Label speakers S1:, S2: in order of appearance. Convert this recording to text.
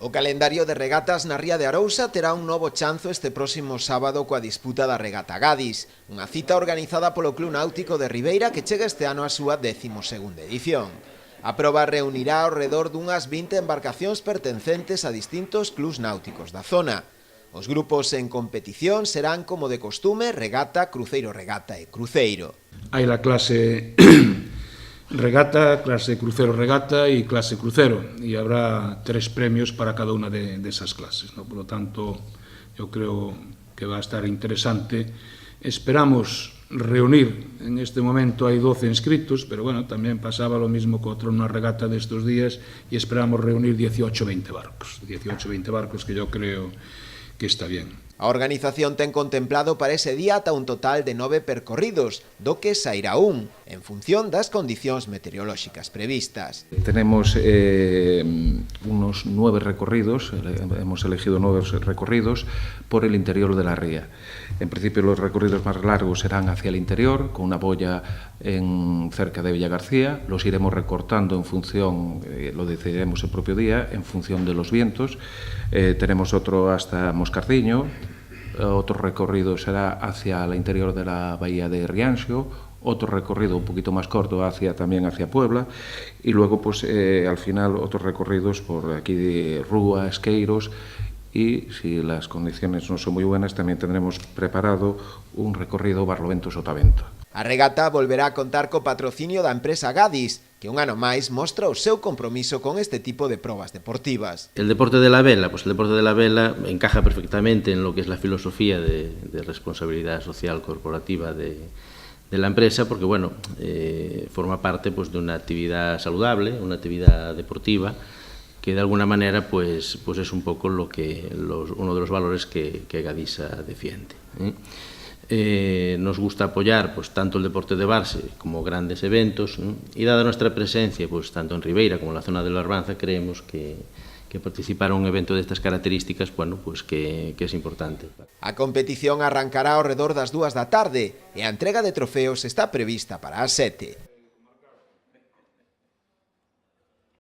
S1: O calendario de regatas na Ría de Arousa terá un novo chanzo este próximo sábado coa disputa da Regata Gadis, unha cita organizada polo Club Náutico de Ribeira que chega este ano á súa 12ª edición. A proba reunirá ao redor dunhas 20 embarcacións pertencentes a distintos clubs náuticos da zona. Os grupos en competición serán, como de costume, regata, cruceiro regata e cruceiro.
S2: Hai a clase regata, clase crucero regata e clase crucero, e habrá 3 premios para cada unha desas clases, ¿no? Por lo tanto, eu creo que va a estar interesante. Esperamos reunir, en este momento hai 12 inscritos, pero bueno, tamén pasaba lo mismo que outra regata destes días, e esperamos reunir 18-20 barcos. 18-20 barcos que yo creo que está bien.
S1: A organización ten contemplado para ese día ata un total de 9 percorridos, do que sairá un, en función das condicións meteorolóxicas previstas.
S3: Tenemos unos 9 recorridos, hemos elegido 9 recorridos por el interior de la ría. En principio los recorridos más largos serán hacia el interior, con una boya cerca de Villa García. Los iremos recortando en función, lo decidiremos el propio día, en función de los vientos. Tenemos otro hasta Moscardiño. Otro recorrido será hacia el interior de la bahía de Rianxo, otro recorrido un poquito más corto también hacia Puebla, y luego pues al final otros recorridos por aquí de Rúa, Esqueiros, y si las condiciones no son muy buenas también tendremos preparado un recorrido Barlovento-Sotavento.
S1: A regata volverá a contar co patrocinio da empresa Gadis, que un ano máis mostra o seu compromiso con este tipo de probas deportivas.
S4: El deporte de la vela, pues el deporte de la vela encaja perfectamente en lo que es la filosofía de responsabilidad social corporativa de la empresa, porque bueno, forma parte pues de una actividad saludable, una actividad deportiva, que de alguna manera pues es un poco uno de los valores que Gadisa defiende. Nos gusta apoyar pues tanto el deporte de base como grandes eventos, y dada nuestra presencia pues tanto en Ribeira como en la zona de la Arbanza, creemos que participar en un evento de estas características, bueno, pues que es importante.
S1: A competición arrancará ao redor das 2 da tarde e a entrega de trofeos está prevista para as 7.